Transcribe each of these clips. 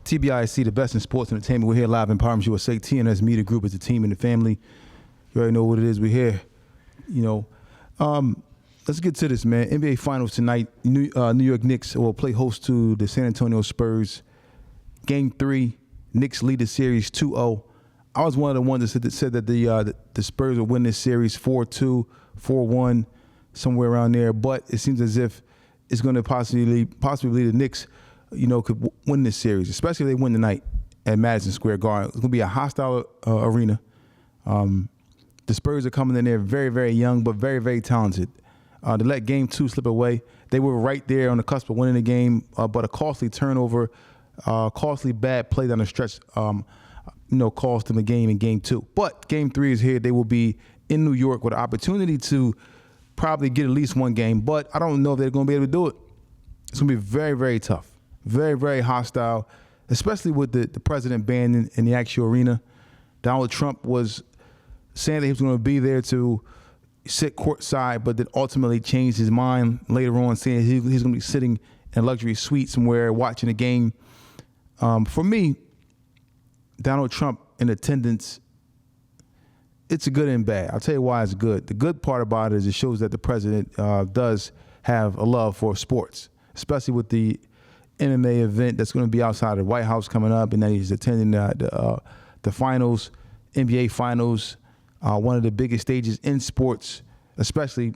TBISE, the best in sports entertainment. We're here live in Palm USA. TNS Media Group is the team and the family. You already know what it is. We're here. Let's get to this, man. NBA Finals tonight. New York Knicks will play host to the San Antonio Spurs. Game 3, Knicks lead the series 2-0. I was one of the ones that said that the Spurs will win this series 4-2, 4-1, somewhere around there. But it seems as if it's going to possibly the Knicks, could win this series, especially if they win tonight at Madison Square Garden. It's going to be a hostile arena. The Spurs are coming in there very, very young, but very, very talented. To let Game 2 slip away, they were right there on the cusp of winning the game, but a costly turnover, costly bad play down the stretch, cost them the game in Game 2. But Game 3 is here. They will be in New York with an opportunity to probably get at least one game, but I don't know if they're going to be able to do it. It's going to be very, very tough, very, very hostile, especially with the president banned in the actual arena. Donald Trump was saying that he was going to be there to sit courtside, but then ultimately changed his mind later on, saying he's going to be sitting in a luxury suite somewhere watching the game. For me, Donald Trump in attendance, it's a good and bad. I'll tell you why it's good. The good part about it is it shows that the president does have a love for sports, especially with the MMA event that's going to be outside the White House coming up, and that he's attending the finals, NBA finals, one of the biggest stages in sports, especially,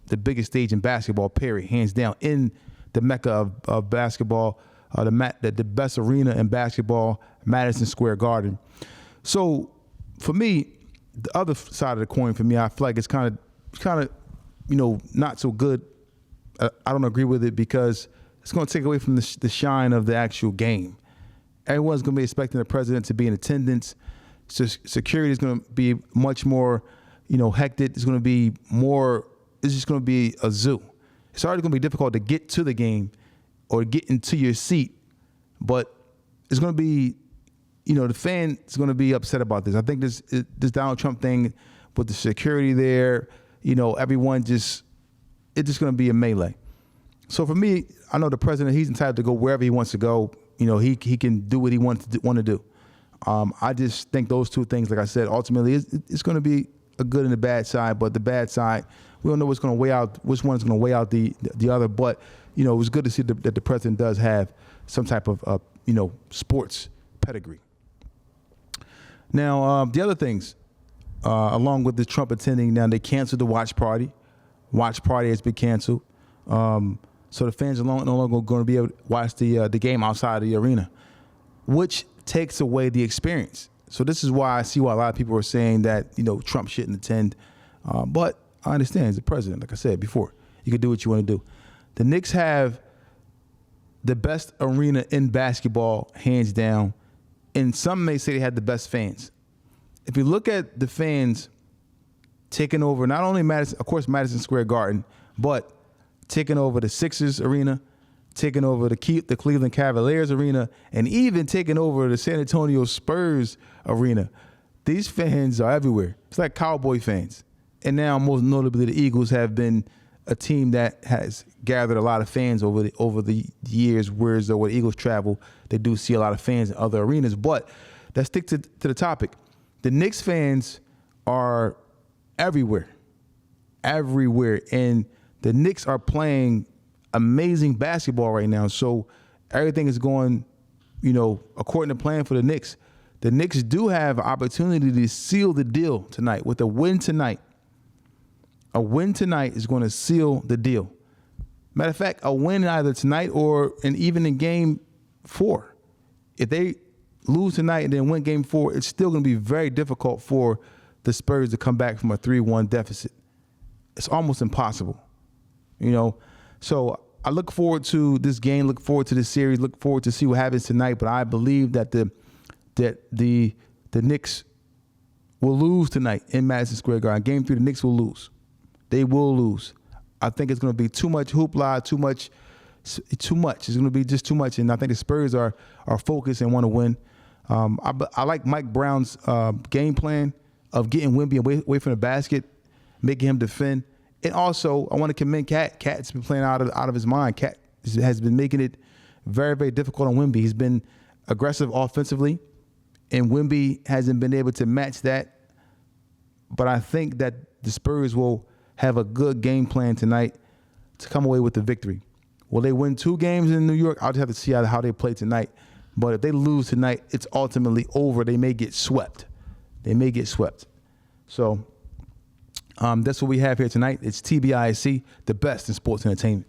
the biggest stage in basketball, period, hands down, in the mecca of basketball, the best arena in basketball, Madison Square Garden. So for me, the other side of the coin for me, I feel like it's kind of, not so good. I don't agree with it because it's going to take away from the shine of the actual game. Everyone's going to be expecting the president to be in attendance. So security is going to be much more, hectic. It's going to be more. It's just going to be a zoo. It's already going to be difficult to get to the game or get into your seat, but it's going to be, the fan is going to be upset about this. I think this Donald Trump thing with the security there, everyone it's just going to be a melee. So for me, I know the president, he's entitled to go wherever he wants to go. He can do what he want to do. I just think those two things, like I said, ultimately it's going to be a good and a bad side. But the bad side, we don't know what's going to weigh out, which one's going to weigh out the other. But it was good to see that the president does have some type of sports pedigree. Now the other things, along with the Trump attending, now they canceled the watch party. Watch party has been canceled, so the fans are no longer going to be able to watch the game outside of the arena, which takes away the experience. So this is why I see why a lot of people are saying that Trump shouldn't attend. But I understand he's the president. Like I said before, you can do what you want to do. The Knicks have the best arena in basketball, hands down, and some may say they had the best fans. If you look at the fans taking over not only Madison Square Garden, but taking over the Sixers arena, taking over the Cleveland Cavaliers arena, and even taking over the San Antonio Spurs arena. These fans are everywhere. It's like Cowboy fans. And now, most notably, the Eagles have been a team that has gathered a lot of fans over the years, whereas where the Eagles travel, they do see a lot of fans in other arenas. But let's stick to the topic. The Knicks fans are everywhere. And the Knicks are playing amazing basketball right now. So everything is going, according to plan for the Knicks. The Knicks do have an opportunity to seal the deal tonight with a win tonight. A win tonight is going to seal the deal. Matter of fact, a win either tonight and even in Game 4. If they lose tonight and then win Game 4, it's still going to be very difficult for the Spurs to come back from a 3-1 deficit. It's almost impossible, So I look forward to this game, look forward to this series, look forward to see what happens tonight. But I believe that the Knicks will lose tonight in Madison Square Garden. Game 3, the Knicks will lose. They will lose. I think it's going to be too much hoopla, too much. It's going to be just too much. And I think the Spurs are focused and want to win. I like Mike Brown's game plan of getting Wemby away from the basket, making him defend. And also, I want to commend Cat. Cat's been playing out of his mind. Cat has been making it very, very difficult on Wemby. He's been aggressive offensively, and Wemby hasn't been able to match that. But I think that the Spurs will have a good game plan tonight to come away with the victory. Will they win 2 games in New York? I'll just have to see how they play tonight. But if they lose tonight, it's ultimately over. They may get swept. So that's what we have here tonight. It's TBISE, the best in sports entertainment.